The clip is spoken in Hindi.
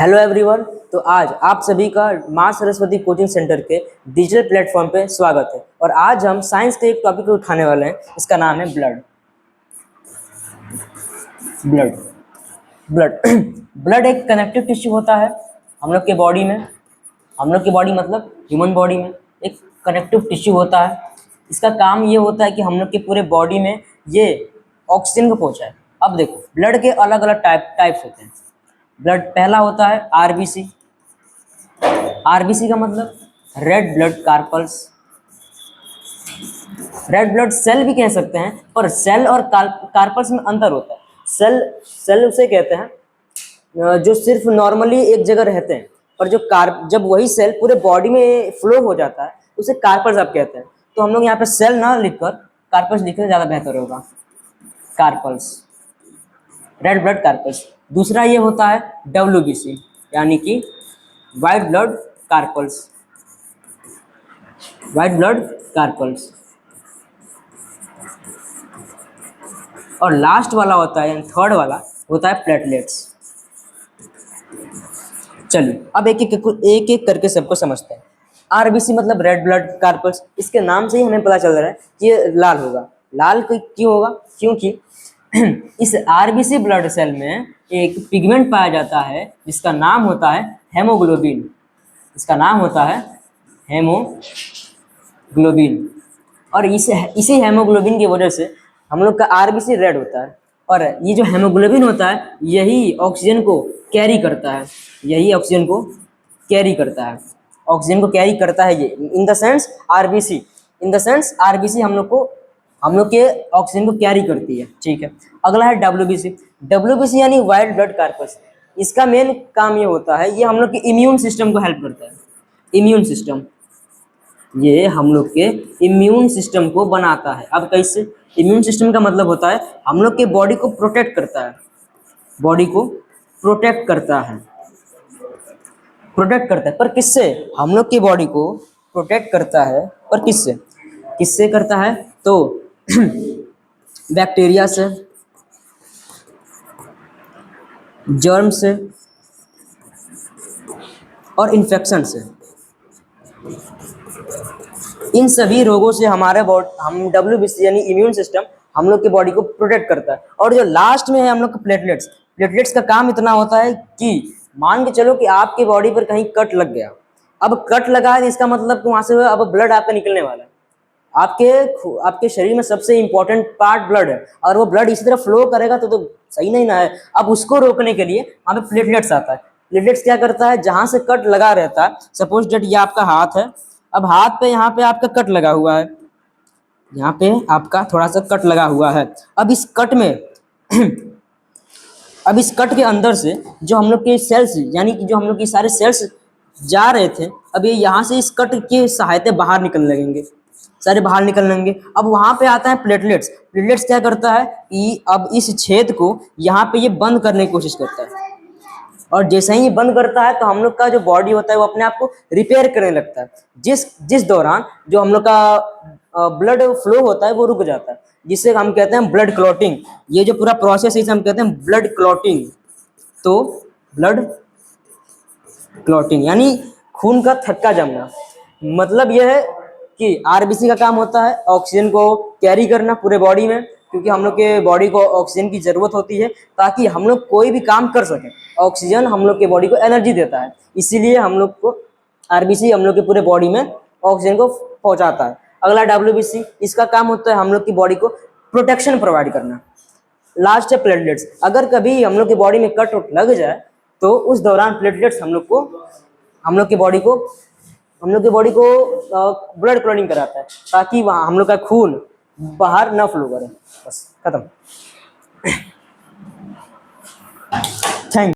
Hello everyone. तो आज आप सभी का माँ सरस्वती कोचिंग सेंटर के डिजिटल प्लेटफॉर्म पे स्वागत है। और आज हम साइंस के एक टॉपिक को उठाने वाले हैं। इसका नाम है ब्लड। ब्लड ब्लड ब्लड एक कनेक्टिव टिश्यू होता है हम लोग के बॉडी में। हम लोग की बॉडी मतलब ह्यूमन बॉडी में एक कनेक्टिव टिश्यू होता है। इसका काम ये होता है कि हम लोग के पूरे बॉडी में ये ऑक्सीजन को पहुँचाए। अब देखो, ब्लड के अलग अलग टाइप्स होते हैं। ब्लड पहला होता है आरबीसी। आरबीसी का मतलब red blood corpuscles. Red blood cell भी कह सकते हैं, पर सेल और कार्पल्स में अंतर होता है। सेल सेल उसे कहते हैं जो सिर्फ नॉर्मली एक जगह रहते हैं, और जब वही सेल पूरे बॉडी में फ्लो हो जाता है उसे कार्पल्स आप कहते हैं। तो हम लोग यहाँ पे सेल ना लिखकर कार्पल्स लिखने ज़्यादा बेहतर होगा। Corpuscles, red blood corpuscles. दूसरा ये होता है डब्ल्यूबीसी, यानी कि white blood corpuscles. White blood corpuscles. और लास्ट वाला होता है, यानी थर्ड वाला होता है प्लेटलेट्स। चलिए अब एक एक करके सबको समझते हैं। आरबीसी मतलब रेड ब्लड कार्पल्स। इसके नाम से ही हमें पता चल रहा है कि ये लाल होगा। लाल क्यों होगा? क्योंकि इस आरबीसी ब्लड सेल में एक पिगमेंट पाया जाता है जिसका नाम होता है हेमोग्लोबिन। इसका नाम होता है हेमोग्लोबिन। और इसी हेमोग्लोबिन की वजह से हम लोग का आरबीसी रेड होता है। और ये जो हेमोग्लोबिन होता है यही ऑक्सीजन को कैरी करता है। यही ऑक्सीजन को कैरी करता है। ऑक्सीजन को कैरी करता है ये in the sense RBC. In the sense RBC हम लोग के ऑक्सीजन को कैरी करती है। ठीक है। अगला है डब्ल्यूबीसी। डब्ल्यूबीसी यानी वाइट ब्लड कार्पस। इसका मेन काम ये होता है, ये हम लोग के इम्यून सिस्टम को हेल्प करता है। इम्यून सिस्टम, ये हम लोग के इम्यून सिस्टम को बनाता है। अब कैसे? इम्यून सिस्टम का मतलब होता है हम लोग के बॉडी को प्रोटेक्ट करता है। बॉडी को प्रोटेक्ट करता है। प्रोटेक्ट करता है, पर किससे? हम लोग की बॉडी को प्रोटेक्ट करता है, पर किससे? किससे करता है? तो बैक्टीरिया से, जर्म से और इन्फेक्शन से। इन सभी रोगों से हम डब्ल्यूबीसी यानी इम्यून सिस्टम हम लोग के बॉडी को प्रोटेक्ट करता है। और जो लास्ट में है हम लोग का प्लेटलेट्स। प्लेटलेट्स का काम इतना होता है कि मान के चलो कि आपकी बॉडी पर कहीं कट लग गया। अब कट लगा है, इसका मतलब कि वहां से अब ब्लड आपका निकलने वाला है। आपके शरीर में सबसे इंपॉर्टेंट पार्ट ब्लड है, और वो ब्लड इसी तरह फ्लो करेगा तो सही नहीं ना है। अब उसको रोकने के लिए वहाँ पे प्लेटलेट्स आता है। प्लेटलेट्स क्या करता है, जहां से कट लगा रहता है, सपोज डेट ये आपका हाथ है। अब हाथ पे यहाँ पे आपका कट लगा हुआ है। यहाँ पे आपका थोड़ा सा कट लगा हुआ है। अब इस कट में अब इस कट के अंदर से जो हम लोग के सेल्स, यानी कि जो हम लोग के सारे सेल्स जा रहे थे, अब ये यहाँ से इस कट की सहायता बाहर निकलने लगेंगे। सारे बाहर निकल लेंगे। अब वहां पे आता है प्लेटलेट्स। प्लेटलेट्स क्या करता है कि अब इस छेद को यहाँ पे ये बंद करने की कोशिश करता है। और जैसे ही ये बंद करता है तो हम लोग का जो बॉडी होता है वो अपने आप को रिपेयर करने लगता है। जिस दौरान जो हम लोग का ब्लड फ्लो होता है वो रुक जाता है, जिससे हम कहते हैं ब्लड क्लॉटिंग। ये जो पूरा प्रोसेस है इसे हम कहते हैं ब्लड क्लॉटिंग। तो ब्लड क्लॉटिंग यानी खून का थक्का जमना। मतलब यह है कि आरबीसी का काम होता है ऑक्सीजन को कैरी करना पूरे बॉडी में, क्योंकि हम लोग के बॉडी को ऑक्सीजन की ज़रूरत होती है ताकि हम लोग कोई भी काम कर सकें। ऑक्सीजन हम लोग के बॉडी को एनर्जी देता है, इसीलिए हम लोग को आरबीसी हम लोग के पूरे बॉडी में ऑक्सीजन को पहुंचाता है। अगला डब्ल्यूबीसी, इसका काम होता है हम लोग की बॉडी को प्रोटेक्शन प्रोवाइड करना। लास्ट है प्लेटलेट्स। अगर कभी हम लोग की बॉडी में कट लग जाए तो उस दौरान प्लेटलेट्स हम लोग की बॉडी को ब्लड क्लॉटिंग कराता है, ताकि वहाँ हम लोग का खून बाहर ना फ्लो करे। बस खत्म।